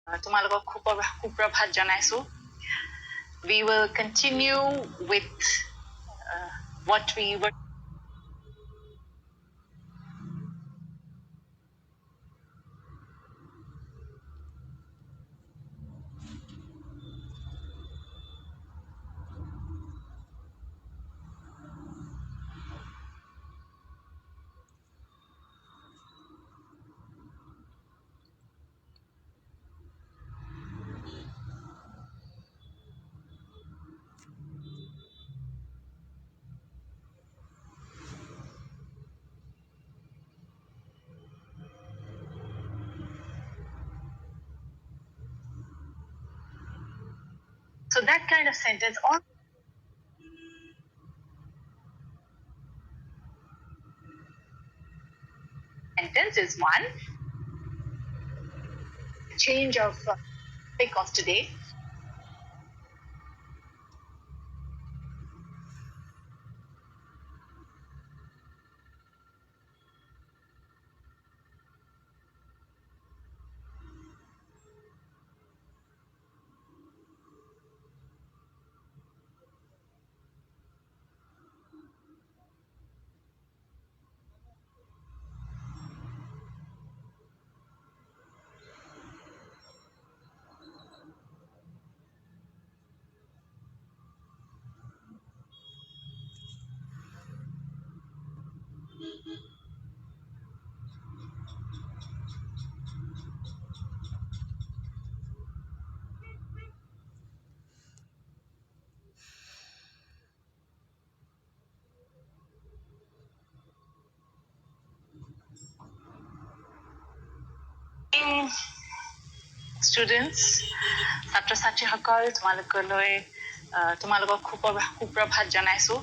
তোমালোকক সুপ্ৰভাত জনাইছো. We will continue with what we were. So that kind of sentence or sentence is one. Change of topic of today. Students, ছাত্ৰ ছাত্ৰীসকল তোমালোকক সুপ্ৰভাত জনাইছো.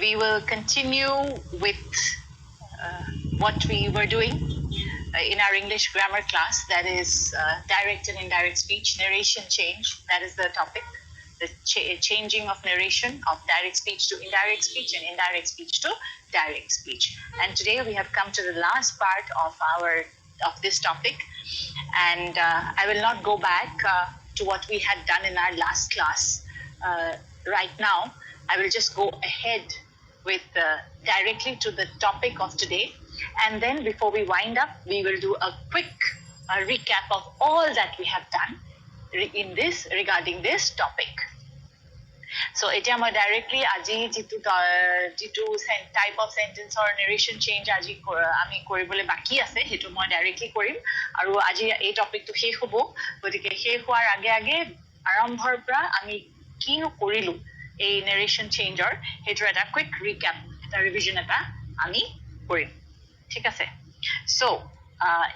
We will continue with what we were doing in our English grammar class, that is direct and indirect speech, narration change. That is the topic, the changing of narration of direct speech to indirect speech and indirect speech to direct speech. And today we have come to the last part of this topic, and I will not go back to what we had done in our last class right now. I will just go ahead with directly to the topic of today, and then before we wind up, we will do a quick recap of all that we have done regarding this topic. So এতিয়া মই directly আজি যিটো type of sentence or narration change আজি আমি কৰিবলৈ বাকি আছে হেতু মই directly কৰিম আৰু আজি এই টপিকটো শেষ হ'ব গতিকে শেষ হোৱাৰ আগে আগে আৰম্ভৰ পৰা আমি কিনো কৰিলো এই narration changeৰ হেতু এটা quick recap এটা revision এটা আমি কৰিম ঠিক আছে so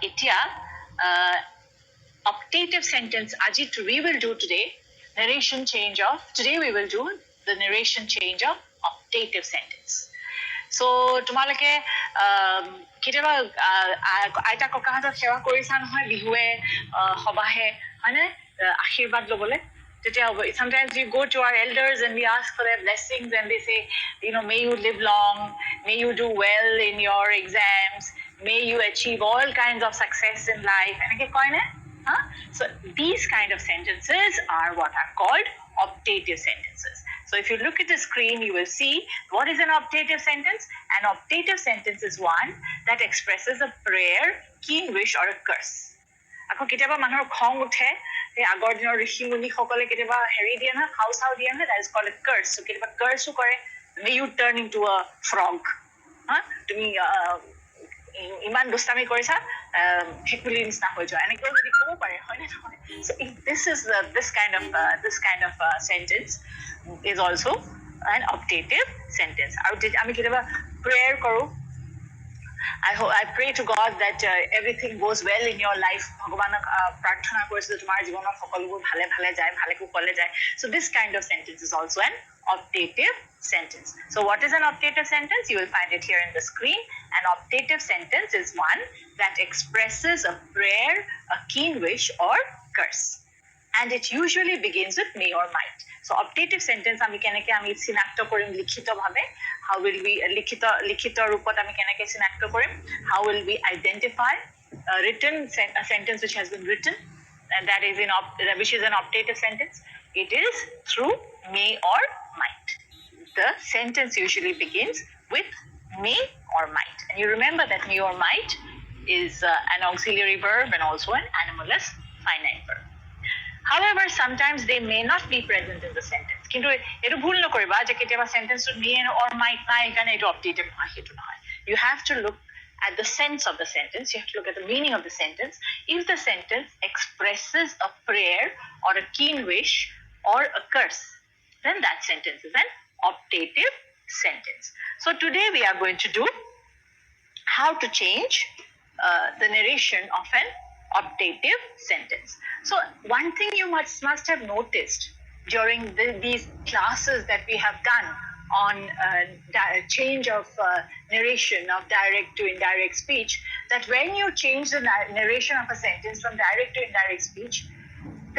এতিয়া optative sentence ajit we will do today narration change of today we will do the narration change of optative sentence so তোমালোকে কিবা আইতা ককাহঁতক সেৱা কৰিছা নহয় বিহুৱে সবাহে মানে আশীৰ্বাদ লবলে sometimes we go to our elders and we ask for their blessings and they say may you live long, may you do well in your exams, may you achieve all kinds of success in life enake koy na so these kind of sentences are what are called optative sentences. So if you look at the screen, you will see what is an optative sentence. An optative sentence is one that expresses a prayer, keen wish or a curse. Ako ketaba manhor khong uthe ei agor dinor rishi muni hokole ketaba heri dia na house dia na that is called a curse. So ketaba curse kore may you turn into a frog. Tumi ইমান দুষ্টামি কৰিছা হেকুলি নিচিনা হৈ যোৱা এনেকৈ যদি ক'ব পাৰে হয় নে নহয় so this kind of sentence is also an optative sentence আৰু আমি কেতিয়াবা prayer কৰো I pray to God that everything goes well in your life ভগৱানক প্ৰাৰ্থনা কৰিছো তোমাৰ জীৱনত সকলোবোৰ ভালে ভালে যায় ভালে কুশলে যায় so this kind of sentence is also an optative sentence. So what is an optative sentence? You will find it here in the screen. An optative sentence is one that expresses a prayer, a keen wish or curse. And it usually begins with may or might. So optative sentence ami keneke ami sinakto korim likhito bhabe how will we likhito rupot ami keneke sinakto korim how will we identify a sentence which has been written and that is which is an optative sentence. It is through may or might. The sentence usually begins with may or might, and you remember that may or might is an auxiliary verb and also an animalless finite verb. However, sometimes they may not be present in the sentence. কিন্তু এটো ভুল নকৰিবা যে কেতিয়াবা সেন্টেন্সত may or might নাই কাৰণে এটো optative নহয়, হেতু নহয়. You have to look at the sense of the sentence. You have to look at the meaning of the sentence. If the sentence expresses a prayer or a keen wish or a curse, then that sentence is an optative sentence. So today we are going to do how to change the narration of an optative sentence. So one thing you must have noticed during these classes that we have done on change of narration of direct to indirect speech, that when you change the narration of a sentence from direct to indirect speech,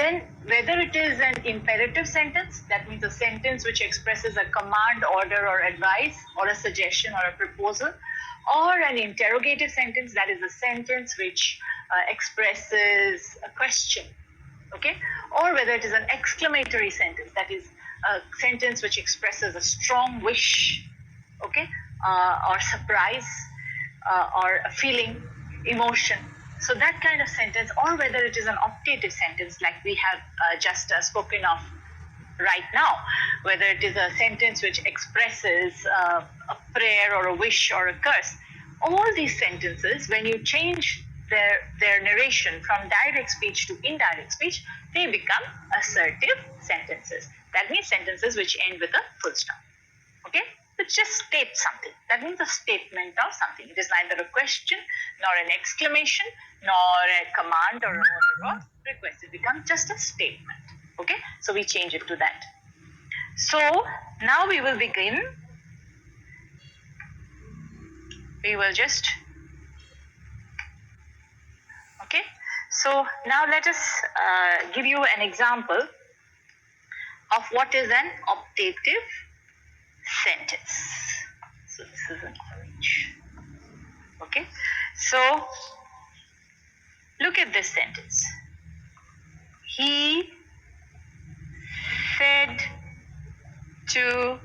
then whether it is an imperative sentence, that means a sentence which expresses a command, order, or advice, or a suggestion or a proposal, or an interrogative sentence, that is a sentence which expresses a question, okay, or whether it is an exclamatory sentence, that is a sentence which expresses a strong wish, okay, or surprise, or a feeling, emotion. So that kind of sentence, or whether it is an optative sentence like we have just spoken of right now, whether it is a sentence which expresses a prayer or a wish or a curse. All these sentences, when you change their narration from direct speech to indirect speech, they become assertive sentences. That means sentences which end with a full stop. Okay? It just states something. That means a statement of something. It is neither a question, nor an exclamation, nor a command or an order or request. It becomes just a statement. Okay? So we change it to that. So now we will begin. We will just, okay? So now let us give you an example of what is an optative sentence. So this is an orange. Okay? So look at this sentence. He said to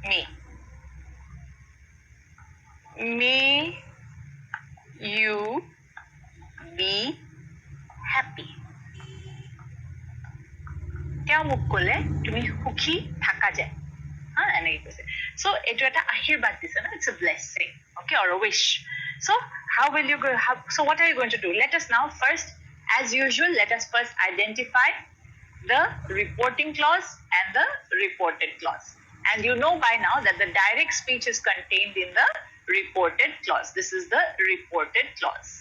me, may you be happy. তেওঁ মোক ক'লে তুমি সুখী থাকা যায়. এনেকৈ কৈছে. So এইটো এটা আশীৰ্বাদ দিছে না, it's a blessing, okay, or a wish. So how will you go? So what are you going to do? Let us now first, as usual, let us first identify the reporting clause and the reported clause. And you know by now that the direct speech is contained in the reported clause. This is the reported clause.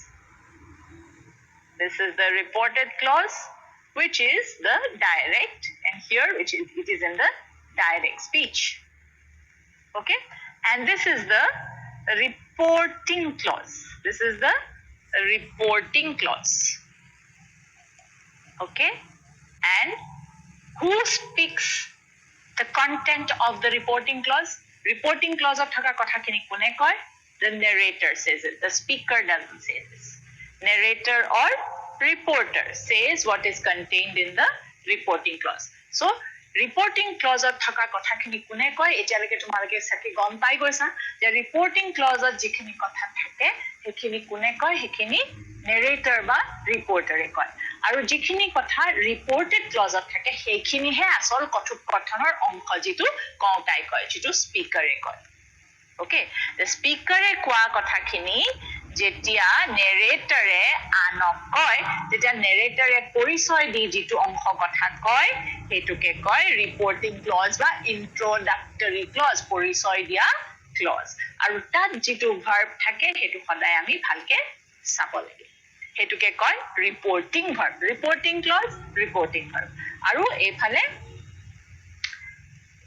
This is the reported clause, which is the direct, and here it is in the direct speech. Okay? And this is the reporting clause. This is the reporting clause. Okay? And who speaks the content of the reporting clause? Reporting clause of thaka kotha kini kone koy? The narrator says it. The speaker doesn't say this. Narrator or reporter says what is contained in the reporting clause. So reporting clause of thaka kotha kini kone koy? Etyaleke tumaleke saki gom pai goisa je reporting clause of jikhini kotha thake hekhini kone koy? Hekhini narrator ba reporter e koy. আৰু যিখিনি কথা reported ক্লজত থাকে সেইখিনিহে আসল কথোপকথনৰ অংশ, যিটো কওঁতাই কয়, যিটো স্পিকাৰে কয়. ওকে, স্পিকাৰে কোৱা কথাখিনি যেতিয়া নেৰেটৰে আনক কয়, তেতিয়া নেৰেটৰে পৰিচয় দি যিটো অংশ কথা কয় সেইটোকে কয় ৰিপৰ্টিং ক্লজ বা ইন্ট্ৰডাক্টৰী ক্লজ, পৰিচয় দিয়া ক্লজ. আৰু তাত যিটো ভাৰ্ব থাকে সেইটো সদায় আমি ভালকে চাব লাগে. হেতুকে কয় reporting verb, reporting clause, reporting verb. আৰু এইফালে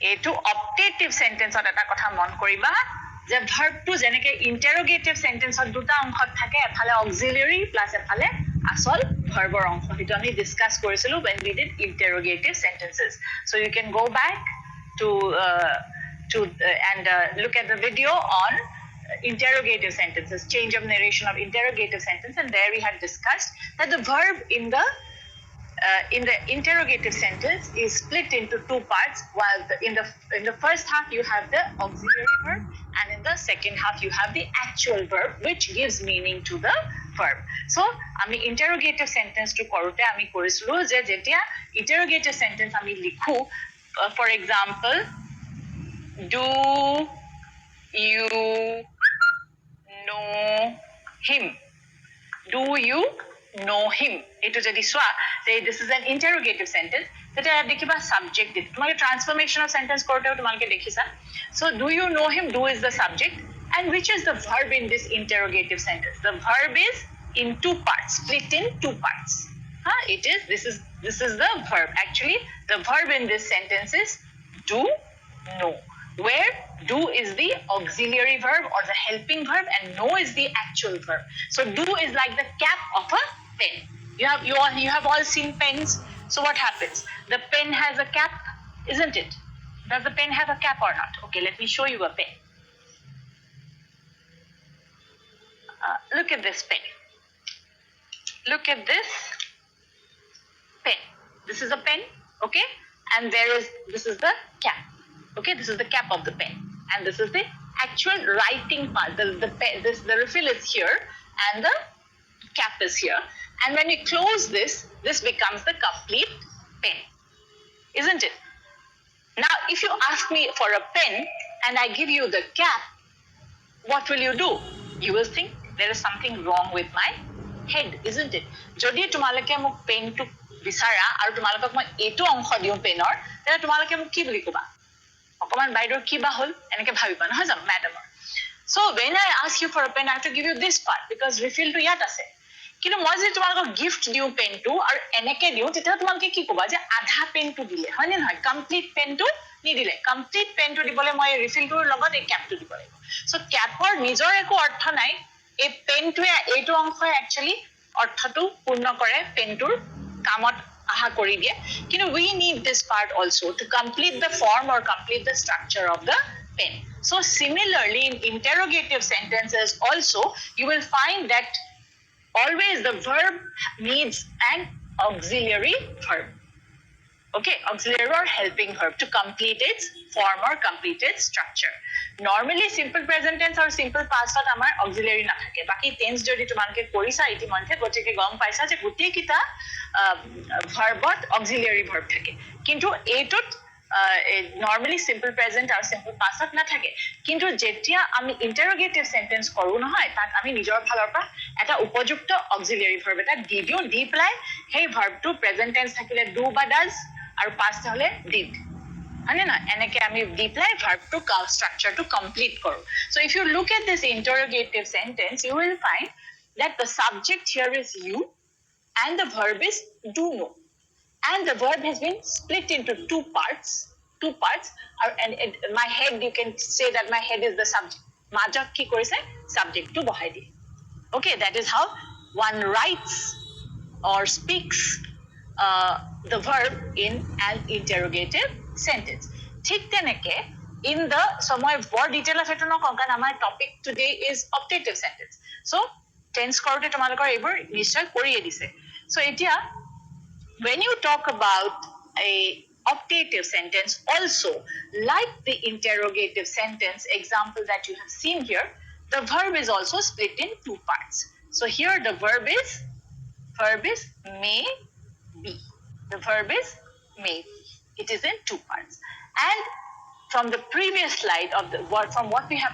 এইটো অপটেটিভ সেন্টেন্সত এটা কথা মন কৰিবা যে ভাৰ্বটো যেনেকে ইন্টাৰোগেটিভ সেন্টেন্সত দুটা অংশত থাকে, এফালে অক্সিলিয়াৰী প্লাস এফালে আসল ভাৰ্বৰ অংশ. সেইটো আমি ডিসকাস কৰিছিলো when we did interrogative sentences. So you can go back to look at the video on interrogative sentences, change of narration of interrogative sentence, and there we had discussed that the verb in the in the interrogative sentence is split into two parts, while in the first half you have the auxiliary verb, and in the second half you have the actual verb which gives meaning to the verb. So আমি interrogative sentence to কৰোতে আমি কৰিছিলো যে যেতিয়া interrogative sentence আমি লিখো, for example, do you know him? Do you know him? Etu jodi soa, this is an interrogative sentence. Teta dekhiba subject dit. Tumake transformation of sentence koroteo tumake dekhisa. So do you know him? Do is the subject, and which is the verb in this interrogative sentence? The verb is in two parts, split in two parts. This is the verb. Actually, the verb in this sentence is do know, where do is the auxiliary verb or the helping verb and know is the actual verb. So do is like the cap of a pen. You have all seen pens. So what happens? The pen has a cap, isn't it? Does the pen have a cap or not? Okay, let me show you a pen. Look at this pen. Look at this pen. This is a pen, okay? And this is the cap. Okay, this is the cap of the pen, and this is the actual writing part. The refill is here, and the cap is here. And when we close this becomes the complete pen, isn't it? Now, if you ask me for a pen and I give you the cap, what will you do? You will think there is something wrong with my head, isn't it? Jodi tumalake muk pen to bisara aru tumalakok moi etu ongsho diu penor, tena tumalake muk ki buli koba? অকমান বাইডৰ কি বা হল এনেকে ভাবিবা নহয় জানো ম্যাডামৰ. So when I ask you for a pen, I have to give you this part because refill to ইয়াত আছে. কিন্তু মই যদি তোমালোকক গিফট দিও পেনটো আৰু এনেকে দিও, তেতিয়া তোমালোকে কি কবা যে আধা পেনটো দিলে, হয় নে নহয়? কমপ্লিট পেনটো নিদিলে. কমপ্লিট পেনটো দিবলে মই ৰিফিলটোৰ লগত এই ক্যাপটো দিব লাগিব. সো ক্যাপৰ নিজৰ একো অৰ্থ নাই, এই পেনটোৱে এইটো অংশই একচুয়ালি অৰ্থটো পূৰ্ণ কৰে, পেনটোৰ কামত aha kori diye. কিন্তু we need this part also to complete the form or complete the structure of the pen. So similarly in interrogative sentences also you will find that always the verb needs an auxiliary verb. Okay, auxiliary or helping verb to complete its form or complete its structure. Normally simple present tense or simple past ত আমাৰ auxiliary নাথাকে. বাকি tense যদি তোমালোকে কৰিছা ইতিমধ্যে গতিকে গম পাইছা যে গোটেই কিটা ভাৰ্বত auxiliary verb থাকে, কিন্তু এইটোত normally simple present আৰু simple past ত নাথাকে. কিন্তু যেতিয়া আমি interrogative sentence কৰো নহয়, তাত আমি নিজৰ ফালৰ পৰা এটা উপযুক্ত auxiliary verb এটা দি দিও, দি পেলাই সেই ভাৰ্বটো present tense থাকিলে do বা does আৰু past হলে did, হয়নে না? এনেকে আমি দি পেলাই ভাৰ্বটো structure to complete কৰো. So if you look at this interrogative sentence, you will find that the subject here is you and the verb is do know, and the verb has been split into two parts, and my head, you can say that my head is the subject. Majak ki korise subject to bahai di. Okay, that is how one writes or speaks the verb in an interrogative sentence. Thik teneke in the somoy more detail of etu nokon karon amar topic today is optative sentence. So tense korote tomalokor ebor nishoy koriye dise. So etia when you talk about a optative sentence also, like the interrogative sentence example that you have seen here, the verb is also split in two parts. So here the verb is may be. The verb is may be. It is in two parts. And from the previous slide of the word, from what we have